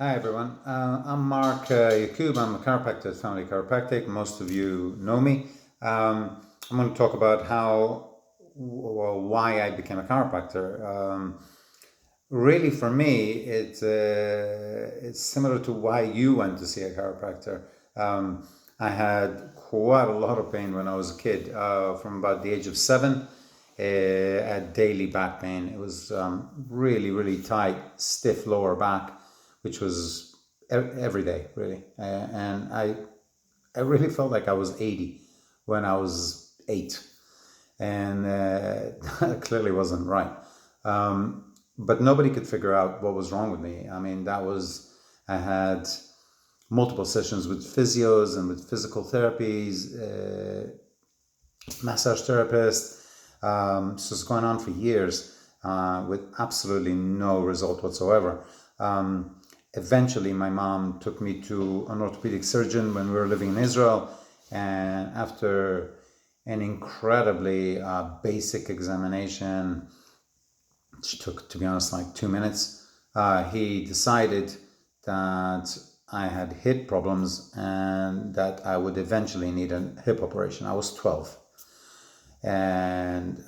Hi everyone, I'm Mark Yacoub. I'm a chiropractor at Family Chiropractic. Most of you know me. I'm going to talk about why I became a chiropractor. Really, for me, it's similar to why you went to see a chiropractor. I had quite a lot of pain when I was a kid. From about the age of 7, I had daily back pain. It was really, really tight, stiff lower back, which was every day, really. And I really felt like I was 80 when I was 8. And that clearly wasn't right. But nobody could figure out what was wrong with me. I mean, I had multiple sessions with physios and with physical therapies, massage therapists. So it's going on for years with absolutely no result whatsoever. Eventually, my mom took me to an orthopedic surgeon when we were living in Israel. And after an incredibly basic examination, which took, to be honest, like 2 minutes, he decided that I had hip problems and that I would eventually need a hip operation. I was 12. And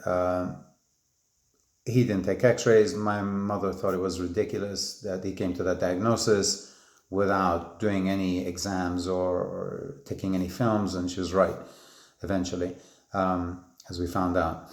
he didn't take x-rays. My mother thought it was ridiculous that he came to that diagnosis without doing any exams or taking any films, and she was right eventually, as we found out.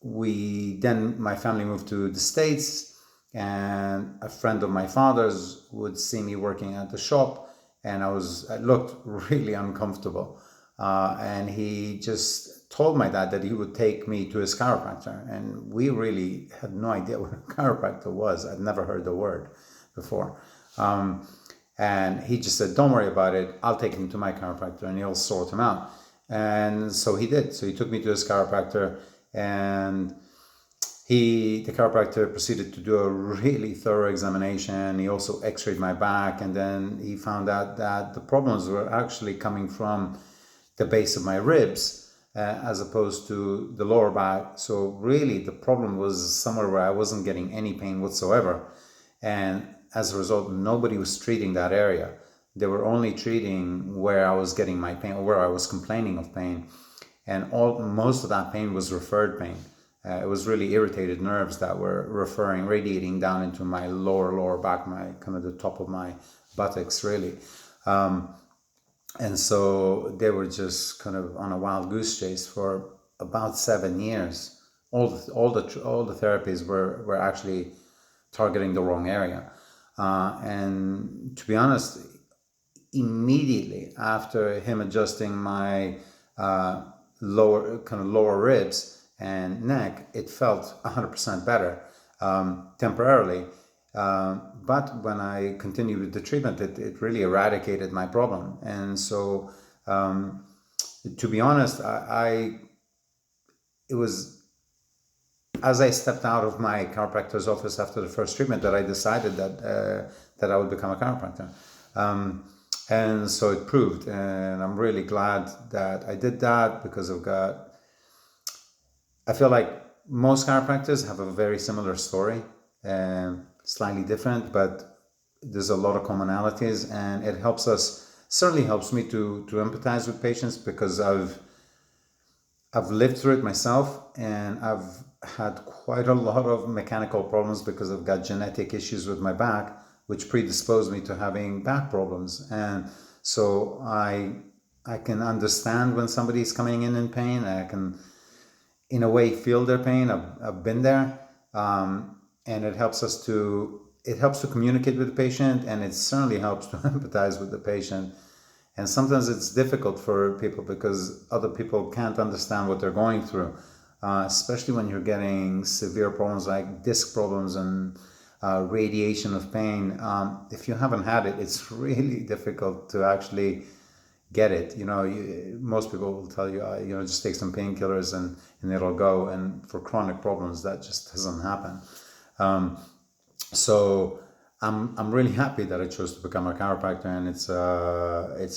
My family moved to the States, and a friend of my father's would see me working at the shop, and I looked really uncomfortable. And he just told my dad that he would take me to his chiropractor. And we really had no idea what a chiropractor was. I'd never heard the word before. And he just said, don't worry about it. I'll take him to my chiropractor and he'll sort him out. And so he did. So he took me to his chiropractor, and the chiropractor proceeded to do a really thorough examination. He also x-rayed my back, and then he found out that the problems were actually coming from the base of my ribs as opposed to the lower back. So really the problem was somewhere where I wasn't getting any pain whatsoever. And as a result, nobody was treating that area. They were only treating where I was getting my pain, or where I was complaining of pain. And most of that pain was referred pain. It was really irritated nerves that were radiating down into my lower back, my kind of the top of my buttocks, really. And so they were just kind of on a wild goose chase for about 7 years. All the therapies were actually targeting the wrong area. And to be honest, immediately after him adjusting my lower ribs and neck, it felt 100% better temporarily. But when I continued with the treatment, it really eradicated my problem. And so, to be honest, it was as I stepped out of my chiropractor's office after the first treatment that I decided that I would become a chiropractor. And so it proved, and I'm really glad that I did that, because I feel like most chiropractors have a very similar story, slightly different, but there's a lot of commonalities, and it certainly helps me to empathize with patients, because I've lived through it myself, and I've had quite a lot of mechanical problems because I've got genetic issues with my back, which predisposed me to having back problems. And so I can understand when somebody's coming in pain. I can, in a way, feel their pain. I've been there, and it helps to communicate with the patient, and it certainly helps to empathize with the patient. And sometimes it's difficult for people because other people can't understand what they're going through, especially when you're getting severe problems like disc problems and radiation of pain. If you haven't had it, it's really difficult to actually get it. Most people will tell you, just take some painkillers and it'll go. And for chronic problems, that just doesn't happen. So I'm really happy that I chose to become a chiropractor, and it's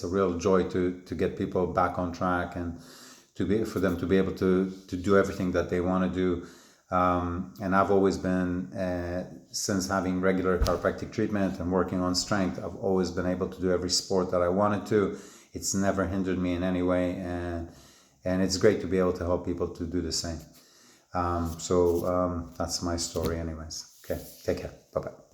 a real joy to get people back on track, and for them to be able to do everything that they want to do. And I've always been, since having regular chiropractic treatment and working on strength, I've always been able to do every sport that I wanted to. It's never hindered me in any way, and it's great to be able to help people to do the same. So that's my story anyways. Okay, take care. Bye-bye.